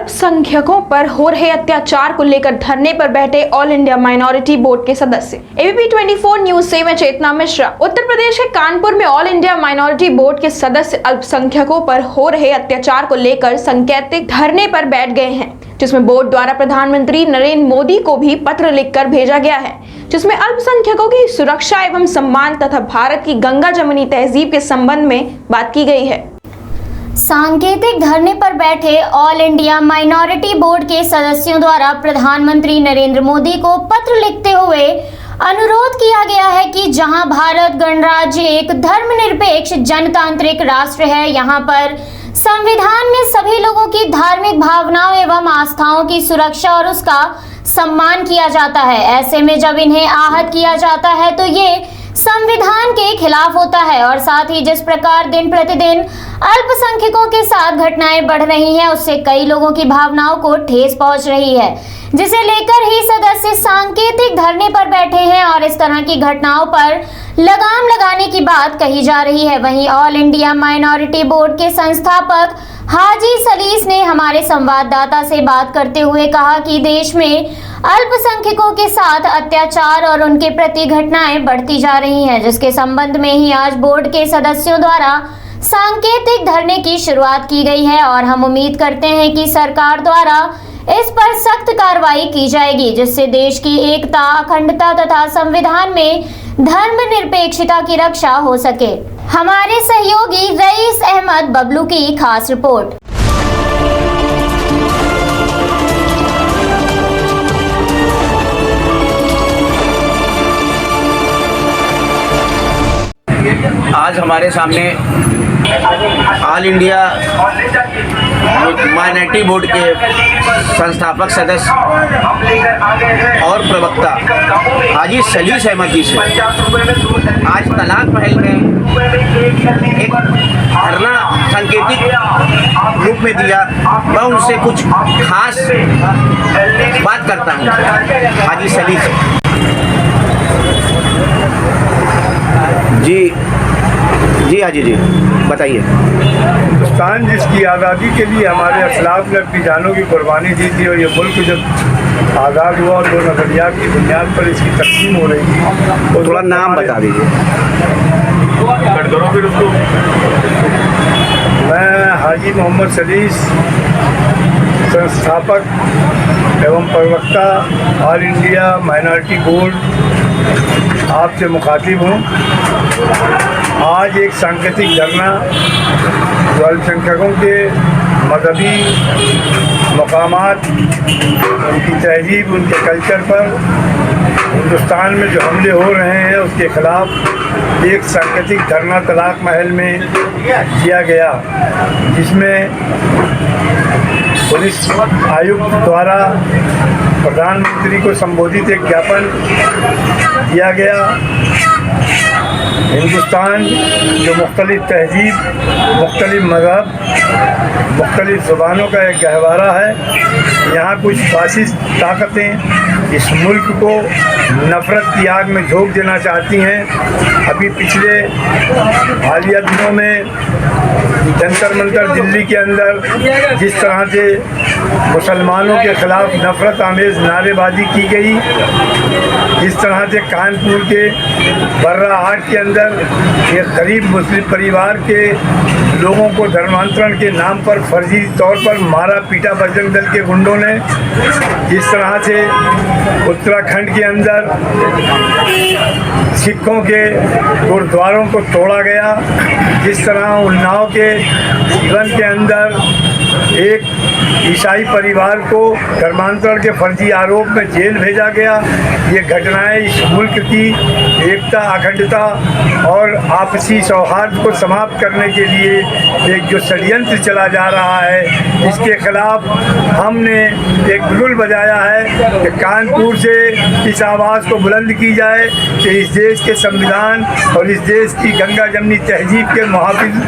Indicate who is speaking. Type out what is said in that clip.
Speaker 1: अल्पसंख्यकों पर हो रहे अत्याचार को लेकर धरने पर बैठे ऑल इंडिया माइनॉरिटी बोर्ड के सदस्य। एबीपी 24 न्यूज से मैं चेतना मिश्रा। उत्तर प्रदेश के कानपुर में ऑल इंडिया माइनॉरिटी बोर्ड के सदस्य अल्पसंख्यकों पर हो रहे अत्याचार को लेकर सांकेतिक धरने पर बैठ गए हैं, जिसमें बोर्ड द्वारा प्रधानमंत्री नरेंद्र मोदी को भी पत्र लिखकर भेजा गया है, जिसमें अल्पसंख्यकों की सुरक्षा एवं सम्मान तथा भारत की गंगा जमुनी तहजीब के संबंध में बात की गई है।
Speaker 2: सांकेतिक धरने पर बैठे ऑल इंडिया माइनॉरिटी बोर्ड के सदस्यों द्वारा प्रधानमंत्री नरेंद्र मोदी को पत्र लिखते हुए अनुरोध किया गया है कि जहां भारत गणराज्य एक धर्मनिरपेक्ष जनतांत्रिक राष्ट्र है, यहां पर संविधान में सभी लोगों की धार्मिक भावनाओं एवं आस्थाओं की सुरक्षा और उसका सम्मान किया जाता है। ऐसे में जब इन्हें आहत किया जाता है तो ये संविधान के खिलाफ होता है और साथ ही जिस प्रकार दिन प्रतिदिन अल्पसंख्यकों के साथ घटनाएं बढ़ रही हैं, उससे कई लोगों की भावनाओं को ठेस पहुंच रही है, जिसे लेकर ही सदस्य सांकेतिक धरने पर बैठे हैं और इस तरह की घटनाओं पर लगाम लगाने की बात कही जा रही है। वहीं ऑल इंडिया माइनॉरिटी बोर्ड के संस्थापक हाजी सलीस ने हमारे संवाददाता से बात करते हुए कहा कि देश में अल्पसंख्यकों के साथ अत्याचार और उनके प्रति घटनाएं बढ़ती जा रही हैं, जिसके संबंध में ही आज बोर्ड के सदस्यों द्वारा सांकेतिक धरने की शुरुआत की गई है और हम उम्मीद करते हैं कि सरकार द्वारा इस पर सख्त कार्रवाई की जाएगी, जिससे देश की एकता, अखंडता तथा संविधान में धर्मनिरपेक्षता की रक्षा हो सके। हमारे सहयोगी रईस अहमद बबलू की खास रिपोर्ट।
Speaker 3: आज हमारे सामने ऑल इंडिया माइनॉरिटी बोर्ड के संस्थापक सदस्य और प्रवक्ता हाजी सलीस अहमद जी से आज तलाक महल में एक धरना सांकेतिक रूप में दिया। मैं उनसे कुछ खास बात करता हूँ। हाजी सलीस जी हाजी जी बताइए।
Speaker 4: हिंदुस्तान जिसकी आज़ादी के लिए हमारे असलाफ ने अपनी जानों की कुर्बानी दी थी और ये मुल्क जब आज़ाद हुआ और 2 नज़रियात की बुनियाद पर इसकी तकसीम हो रही थी, तो
Speaker 3: थोड़ा नाम बता दीजिए।
Speaker 4: फिर उसको मैं हाजी मोहम्मद सलीस, संस्थापक एवं प्रवक्ता ऑल इंडिया माइनॉरिटी बोर्ड आपसे मुखातिब हूँ। आज एक सांकेतिक धरना जो अल्पसंख्यकों के मजहबी मकामात, उनकी तहजीब, उनके कल्चर पर हिंदुस्तान में जो हमले हो रहे हैं उसके ख़िलाफ़ एक सांकेतिक धरना तलाक महल में किया गया, जिसमें पुलिस आयुक्त द्वारा प्रधानमंत्री को संबोधित एक ज्ञापन दिया गया। हिंदुस्तान जो मुख्तलिफ तहजीब, मुख्तलिफ मज़हब, मुख्तलिफ ज़ुबानों का एक गहवारा है, यहाँ कुछ फासिस्ट ताकतें इस मुल्क को नफ़रत की आग में झोंक देना चाहती हैं। अभी पिछले हालिया दिनों में जंतर मंतर दिल्ली के अंदर जिस तरह से मुसलमानों के ख़िलाफ़ नफ़रत आमेज़ नारेबाजी की गई, जिस तरह से कानपुर के बर्रा हाट के अंदर एक गरीब मुस्लिम परिवार के लोगों को धर्मांतरण के नाम पर फर्जी तौर पर मारा पीटा बजरंग दल के गुंडों ने, जिस तरह से उत्तराखंड के अंदर सिखों के गुरुद्वारों को तोड़ा गया, जिस तरह उन्नाव के जीवन के अंदर एक ईसाई परिवार को धर्मांतरण के फर्जी आरोप में जेल भेजा गया। ये घटनाएं इस मुल्क की एकता, अखंडता और आपसी सौहार्द को समाप्त करने के लिए एक जो षड्यंत्र चला जा रहा है, इसके खिलाफ हमने एक बुलबुल बजाया है कि कानपुर से इस आवाज़ को बुलंद की जाए कि इस देश के संविधान और इस देश की गंगा जमुनी तहजीब के मुहाफिज